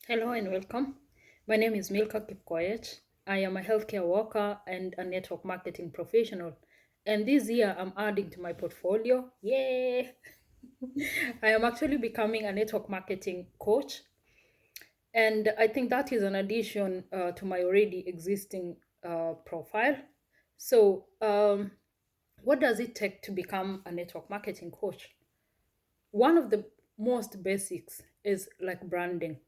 Hello and welcome. My name is Milka Kipkoech. I am a healthcare worker and a network marketing professional. And this year I'm adding to my portfolio. Yay! I am actually becoming a network marketing coach. And I think that is an addition to my already existing profile. So, what does it take to become a network marketing coach? One of the most basics is like branding.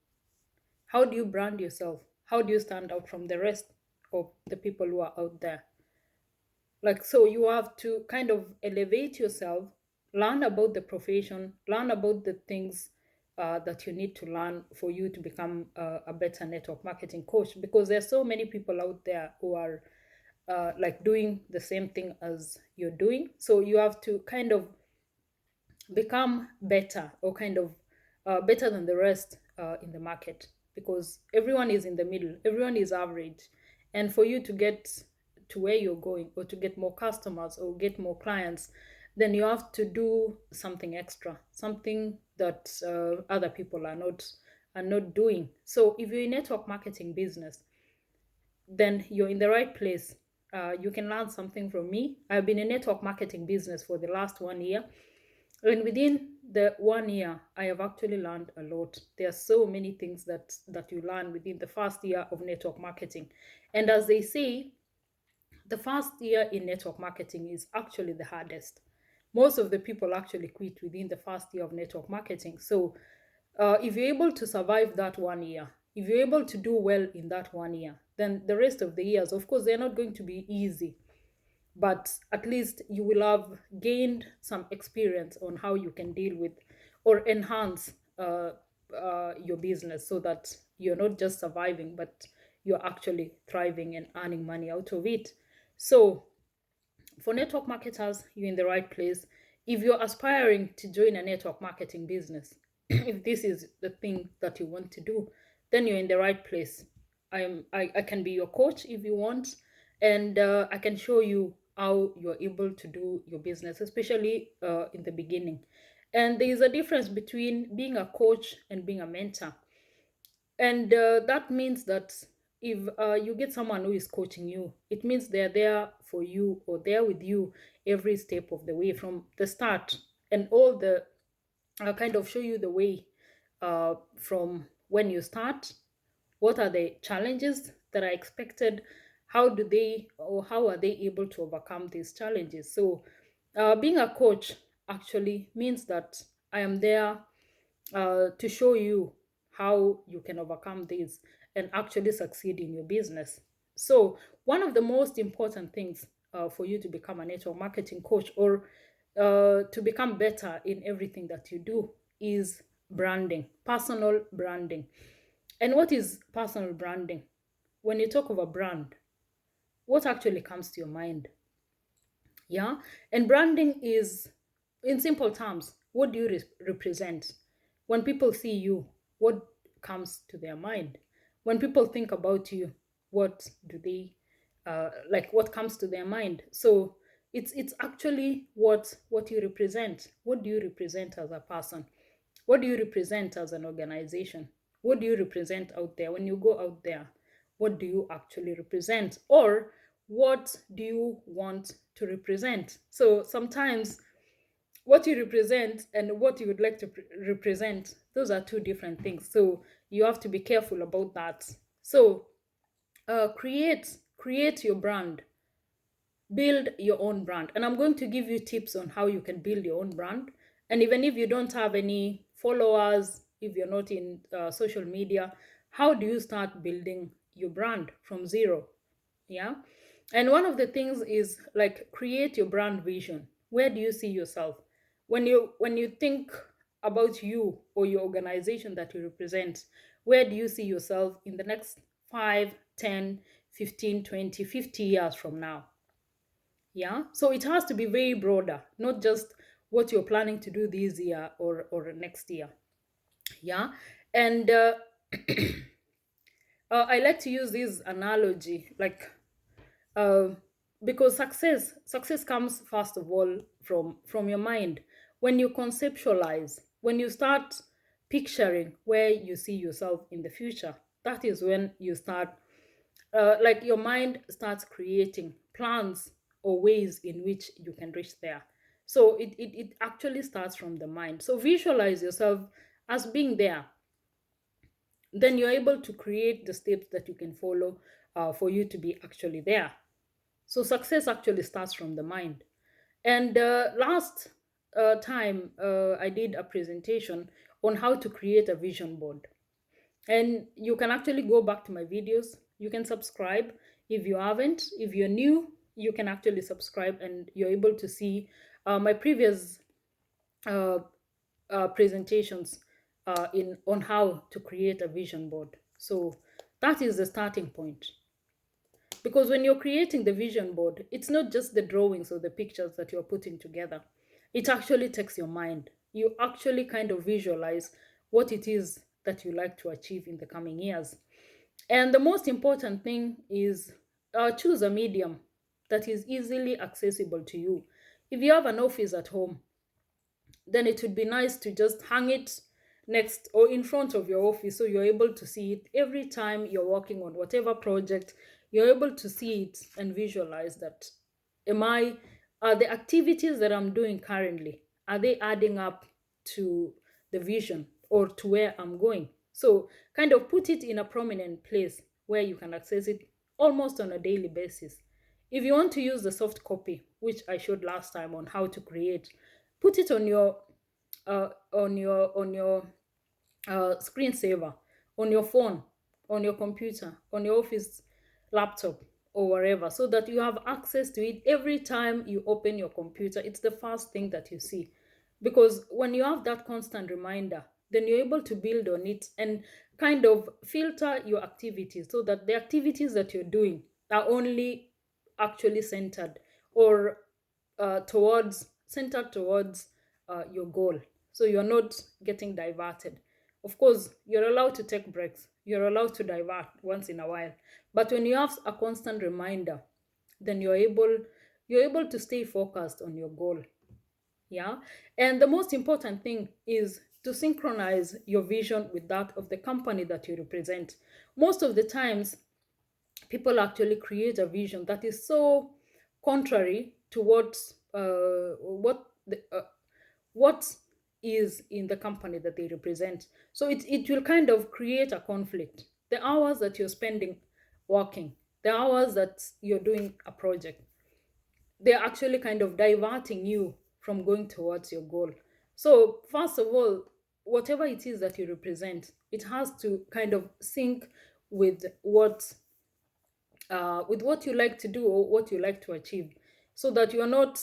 How do you brand yourself? How do you stand out from the rest of the people who are out there? Like, so you have to kind of elevate yourself, learn about the profession, learn about the things that you need to learn for you to become a better network marketing coach, because there's so many people out there who are like doing the same thing as you're doing. So you have to kind of become better, or kind of better than the rest in the market, because everyone is in the middle, everyone is average. And for you to get to where you're going, or to get more customers or get more clients, then you have to do something extra, something that other people are not doing. So if you're in network marketing business, then you're in the right place. You can learn something from me. I've been in network marketing business for the last 1 year, and within the 1 year, I have actually learned a lot. There are so many things that you learn within the first year of network marketing. And as they say, the first year in network marketing is actually the hardest. Most of the people actually quit within the first year of network marketing. So if you're able to survive that 1 year, if you're able to do well in that 1 year, then the rest of the years, of course, they're not going to be easy, but at least you will have gained some experience on how you can deal with or enhance your business, so that you're not just surviving, but you're actually thriving and earning money out of it. So for network marketers, you're in the right place. If you're aspiring to join a network marketing business, if this is the thing that you want to do, then you're in the right place. I can be your coach if you want, and I can show you how you're able to do your business, especially in the beginning. And there is a difference between being a coach and being a mentor. And that means that if you get someone who is coaching you, it means they're there for you, or there with you every step of the way from the start, and all the kind of show you the way from when you start. What are the challenges that are expected? How do they, or how are they able to overcome these challenges? So being a coach actually means that I am there to show you how you can overcome this and actually succeed in your business. So, one of the most important things for you to become a network marketing coach, or to become better in everything that you do, is branding, personal branding. And what is personal branding? When you talk of a brand, what actually comes to your mind? Yeah. And branding is, in simple terms, what do you represent? When people see you, what comes to their mind? When people think about you, what do they like? What comes to their mind? So it's actually what you represent. What do you represent as a person? What do you represent as an organization? What do you represent out there? When you go out there, what do you actually represent? Or what do you want to represent? So sometimes what you represent and what you would like to represent, those are two different things. So you have to be careful about that. So create your brand, build your own brand, and I'm going to give you tips on how you can build your own brand. And even if you don't have any followers, if you're not in social media, how do you start building your brand from zero? Yeah. And one of the things is like create your brand vision. Where do you see yourself when you think about you or your organization that you represent? Where do you see yourself in the next 5, 10, 15, 20, 50 years from now? Yeah. So it has to be very broader, not just what you're planning to do this year or next year. Yeah. And I like to use this analogy, like uh, because success comes first of all from your mind. When you conceptualize, when you start picturing where you see yourself in the future. That is when you start, like your mind starts creating plans or ways in which you can reach there. So it actually starts from the mind. So visualize yourself as being there. Then you're able to create the steps that you can follow for you to be actually there. So success actually starts from the mind. And last time, I did a presentation on how to create a vision board. And you can actually go back to my videos. You can subscribe if you haven't. If you're new, you can actually subscribe and you're able to see my previous uh, presentations in on how to create a vision board. So that is the starting point. Because when you're creating the vision board, it's not just the drawings or the pictures that you're putting together. It actually takes your mind. You actually kind of visualize what it is that you like to achieve in the coming years. And the most important thing is choose a medium that is easily accessible to you. If you have an office at home, then it would be nice to just hang it next or in front of your office so you're able to see it every time you're working on whatever project. You're able to see it and visualize that, am I are the activities that I'm doing currently, are they adding up to the vision or to where I'm going? So kind of put it in a prominent place where you can access it almost on a daily basis. If you want to use the soft copy, which I showed last time on how to create, put it on your screensaver, on your phone, on your computer, on your office laptop, or wherever, so that you have access to it every time you open your computer. It's the first thing that you see. Because when you have that constant reminder, then you're able to build on it and kind of filter your activities so that the activities that you're doing are only actually centered or centered towards your goal. So you're not getting diverted. Of course, you're allowed to take breaks. You're allowed to divert once in a while. But when you have a constant reminder, then you're able to stay focused on your goal. Yeah. And the most important thing is to synchronize your vision with that of the company that you represent. Most of the times, people actually create a vision that is so contrary to what is in the company that they represent. So it will kind of create a conflict. The hours that you're spending working, the hours that you're doing a project, they're actually kind of diverting you from going towards your goal. So, first of all, whatever it is that you represent, it has to kind of sync with with what you like to do or what you like to achieve, so that you're not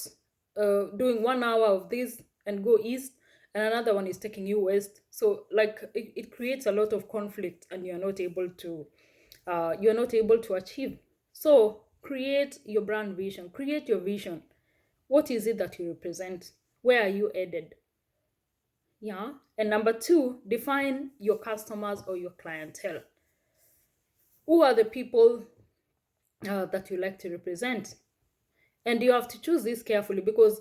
doing 1 hour of this and go east and another one is taking you west. So like it creates a lot of conflict and you're not able to achieve. So create your brand vision, create your vision. What is it that you represent? Where are you headed? Yeah. And number two, define your customers or your clientele. Who are the people that you like to represent? And you have to choose this carefully because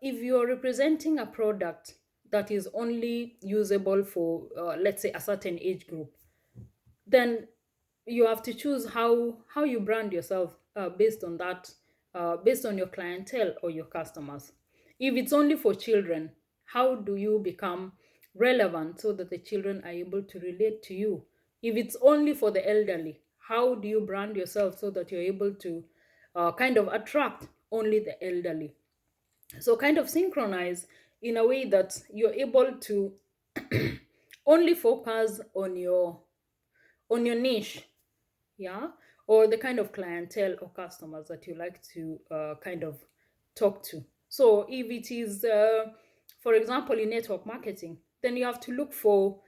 if you're representing a product that is only usable for, let's say, a certain age group, then you have to choose how you brand yourself based on that, based on your clientele or your customers. If it's only for children, how do you become relevant so that the children are able to relate to you? If it's only for the elderly, how do you brand yourself so that you're able to kind of attract only the elderly? So kind of synchronize in a way that you're able to only focus on your niche. Yeah, or the kind of clientele or customers that you like to kind of talk to. So if it is for example in network marketing, then you have to look for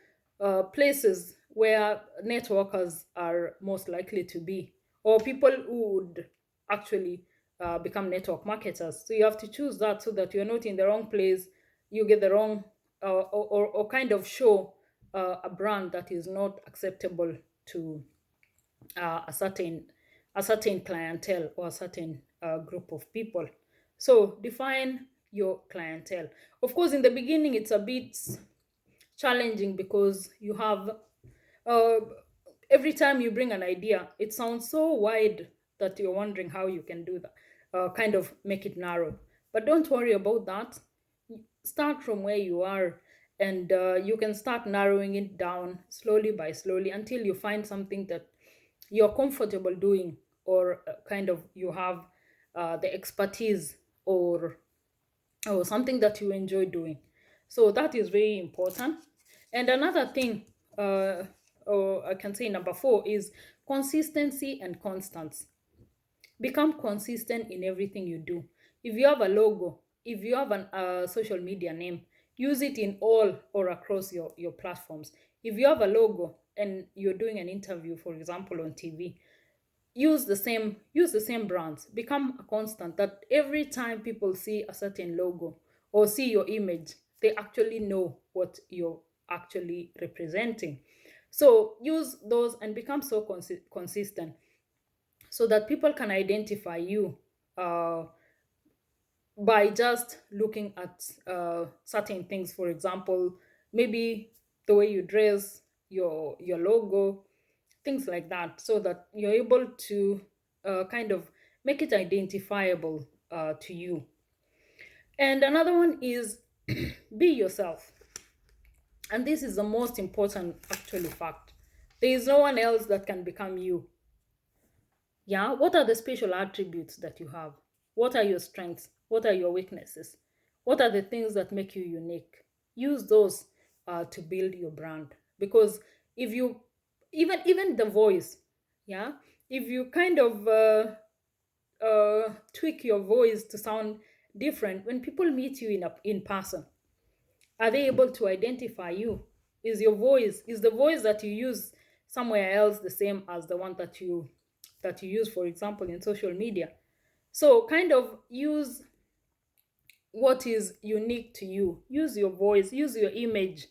places where networkers are most likely to be, or people who would actually become network marketers. So you have to choose that so that you're not in the wrong place, you get the wrong or kind of show a brand that is not acceptable to a certain clientele or a certain group of people. So define your clientele. Of course, in the beginning, it's a bit challenging because you have uh, every time you bring an idea, it sounds so wide that you're wondering how you can do that, kind of make it narrow. But don't worry about that. Start from where you are, and you can start narrowing it down slowly by slowly until you find something that you're comfortable doing, or kind of you have the expertise, or something that you enjoy doing. So that is very important. And another thing, or I can say number four, is consistency and constance. Become consistent in everything you do. If you have a logo, if you have a social media name, use it in all or across your platforms. If you have a logo and you're doing an interview, for example, on TV, use the same brands. Become a constant that every time people see a certain logo or see your image, they actually know what you're actually representing. So use those and become so consistent so that people can identify you uh, by just looking at certain things. For example, maybe the way you dress, your logo, things like that, so that you're able to kind of make it identifiable to you. And another one is be yourself. And this is the most important actually fact. There is no one else that can become you. Yeah, what are the special attributes that you have? What are your strengths? What are your weaknesses? What are the things that make you unique? Use those to build your brand. Because if you, even the voice, yeah, if you kind of tweak your voice to sound different when people meet you in person, are they able to identify you? Is the voice that you use somewhere else the same as the one that you use, for example, in social media? So kind of use what is unique to you. Use your voice, use your image.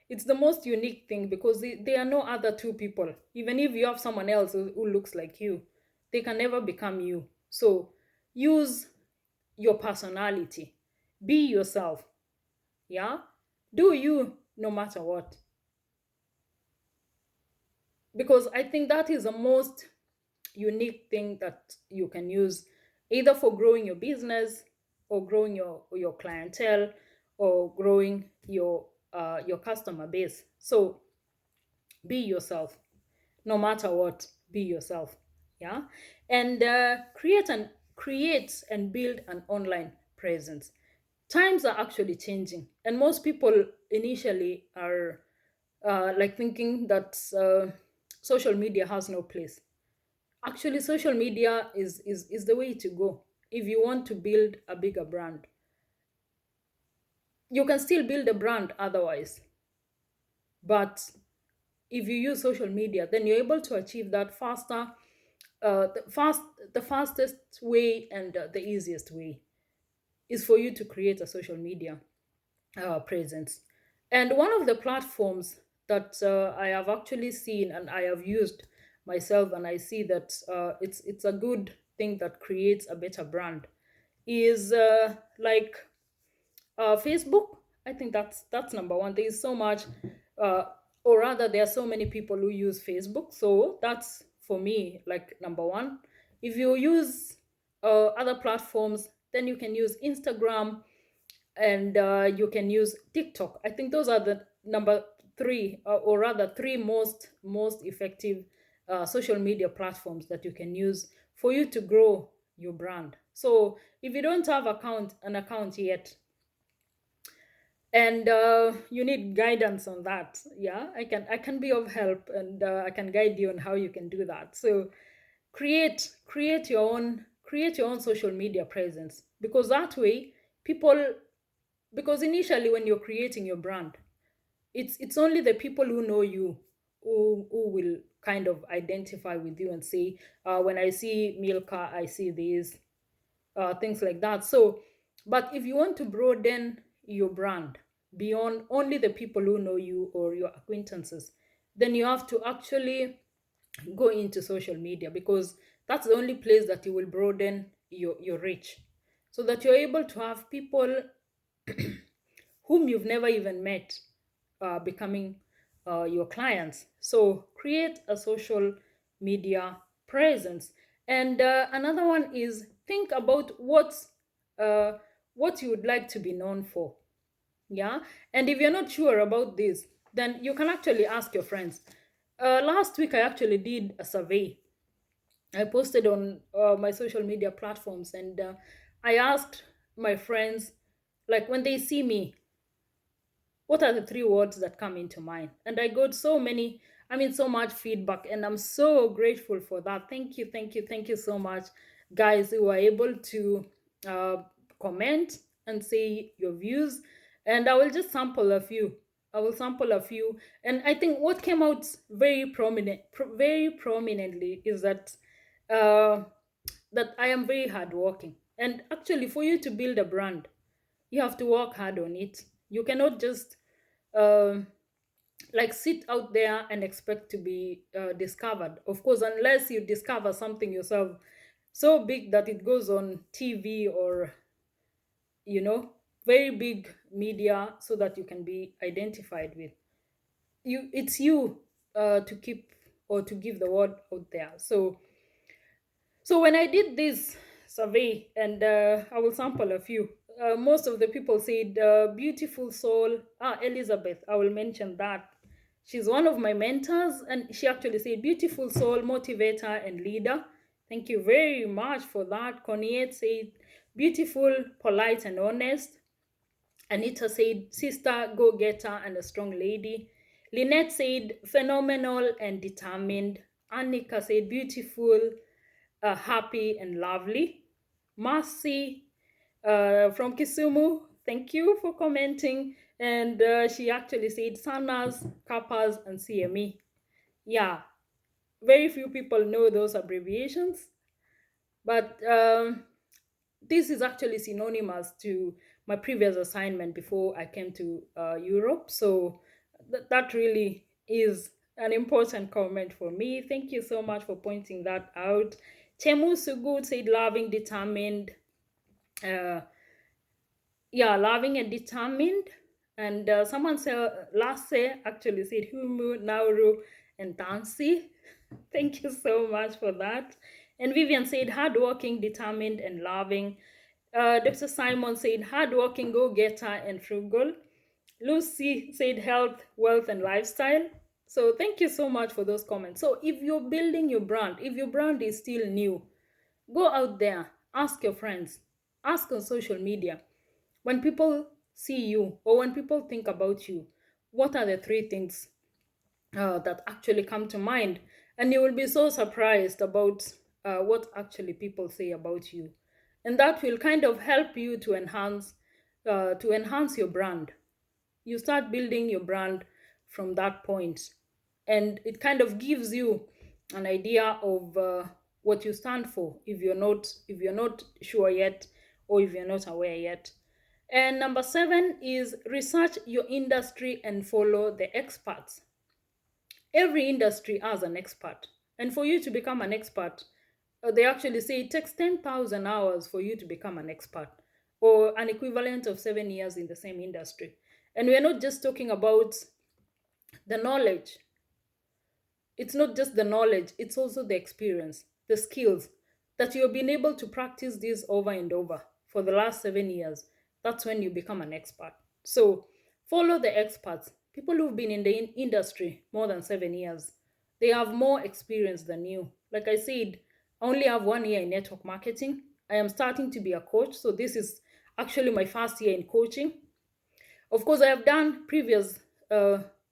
It's the most unique thing because there are no other two people. Even if you have someone else who looks like you, they can never become you. So use your personality. Be yourself. Yeah? Do you no matter what. Because I think that is the most unique thing that you can use either for growing your business, or growing your clientele, or growing your customer base. So be yourself no matter what. Be yourself. Yeah. And create and build an online presence. Times are actually changing, and most people initially are like thinking that social media has no place. Actually, social media is the way to go if you want to build a bigger brand. You can still build a brand otherwise, but if you use social media, then you're able to achieve that faster. The fastest way and the easiest way is for you to create a social media presence. And one of the platforms that I have actually seen and I have used myself, and I see that it's a good thing that creates a better brand, is like Facebook. I think that's number one. There is so much, uh, or rather, there are so many people who use Facebook. So that's for me like number one. If you use other platforms, then you can use Instagram, and you can use TikTok. I think those are the number three, or rather three most effective social media platforms that you can use for you to grow your brand. So if you don't have an account yet, and you need guidance on that, yeah, I can be of help, and I can guide you on how you can do that. So create your own social media presence, because that way people, because initially when you're creating your brand, it's only the people who know you who will kind of identify with you and say, when I see Milka, I see this, things like that. So, but if you want to broaden your brand beyond only the people who know you or your acquaintances, then you have to actually go into social media, because that's the only place that you will broaden your reach, so that you're able to have people whom you've never even met becoming your clients. So create a social media presence. And another one is think about uh, what you would like to be known for. Yeah. And if you're not sure about this, then you can actually ask your friends. Last week, I actually did a survey. I posted on my social media platforms, and I asked my friends, like, when they see me, what are the three words that come into mind? And I got so many, I mean, so much feedback, and I'm so grateful for that. Thank you, thank you, thank you so much, guys, who were able to uh, comment and say your views. And I will just sample a few. I will sample a few. And I think what came out very prominently is uh, that I am very hardworking. And actually, for you to build a brand, you have to work hard on it. You cannot just um, like sit out there and expect to be discovered. Of course, unless you discover something yourself so big that it goes on TV or, you know, very big media so that you can be identified with. It's you to keep or to give the word out there. So when I did this survey, and I will sample a few, most of the people said beautiful soul. Elizabeth, I will mention that. She's one of my mentors, and she actually said beautiful soul, motivator, and leader. Thank you very much for that. Coniette said beautiful, polite, and honest. Anita said sister, go getter, and a strong lady. Lynette said phenomenal and determined. Annika said beautiful, happy, and lovely. Mercy from Kisumu, thank you for commenting. And she actually said Sanas, Kappas, and CME. Yeah, very few people know those abbreviations, but this is actually synonymous to my previous assignment before I came to Europe. So that really is an important comment for me. Thank you so much for pointing that out. Chemu Sugud said loving, determined. Uh, yeah, loving and determined. And someone said, Lasse actually said Humu, Nauru, and Tansi. Thank you so much for that. And Vivian said hardworking, determined, and loving. Dr. Simon said hardworking, go-getter, and frugal. Lucy said health, wealth, and lifestyle. So thank you so much for those comments. So if you're building your brand, if your brand is still new, go out there, ask your friends, ask on social media. When people see you or when people think about you, what are the three things that actually come to mind? And you will be so surprised about what actually people say about you. And that will kind of help you to enhance your brand. You start building your brand from that point, and it kind of gives you an idea of what you stand for if you're not sure yet, or if you're not aware yet. And number 7 is research your industry and follow the experts. Every industry has an expert, and for you to become an expert, they actually say it takes 10,000 hours for you to become an expert, or an equivalent of 7 years in the same industry. And we're not just talking about the knowledge. It's not just the knowledge, it's also the experience, the skills that you've been able to practice this over and over for the last 7 years. That's when you become an expert. So follow the experts, people who've been in the industry more than 7 years. They have more experience than you. Like I said, I only have 1 year in network marketing. I am starting to be a coach. So this is actually my first year in coaching. Of course, I have done previous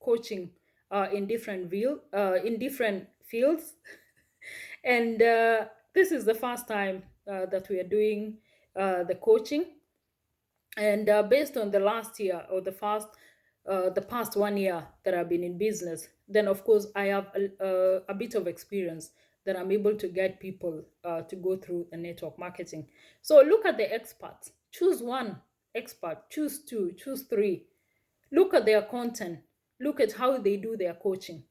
coaching in different fields, and this is the first time that we are doing the coaching. And based on the last year or the past 1 year that I've been in business, then of course I have a bit of experience that I'm able to guide people to go through the network marketing. So look at the experts. Choose one expert, choose two, choose three. Look at their content. Look at how they do their coaching.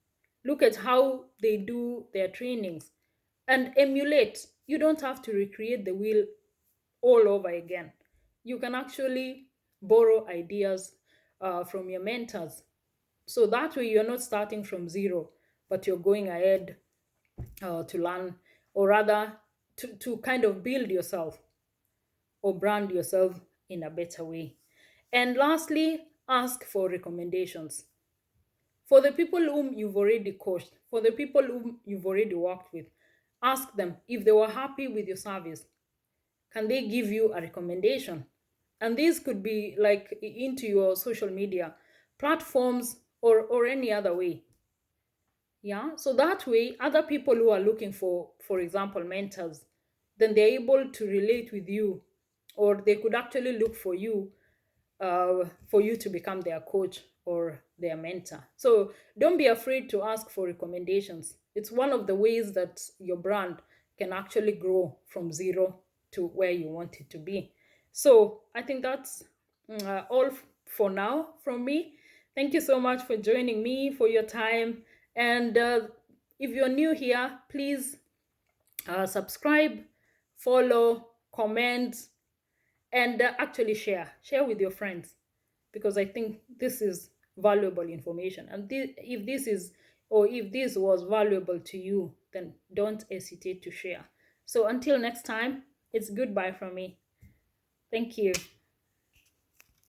Look at how they do their trainings and emulate. You don't have to recreate the wheel all over again. You can actually borrow ideas from your mentors. So that way you're not starting from zero, but you're going ahead to learn, or rather to kind of build yourself or brand yourself in a better way. And lastly, ask for recommendations. For the people whom you've already coached, for the people whom you've already worked with, ask them if they were happy with your service. Can they give you a recommendation? And this could be like into your social media platforms, or any other way. Yeah, so that way other people who are looking for example, mentors, then they're able to relate with you, or they could actually look for you to become their coach or their mentor. So don't be afraid to ask for recommendations. It's one of the ways that your brand can actually grow from zero to where you want it to be. So I think that's all for now from me. Thank you so much for joining me, for your time. And if you're new here, please subscribe, follow, comment, and actually share with your friends, because I think this is valuable information. And if this is, or if this was valuable to you, then don't hesitate to share. So until next time, it's goodbye from me. Thank you.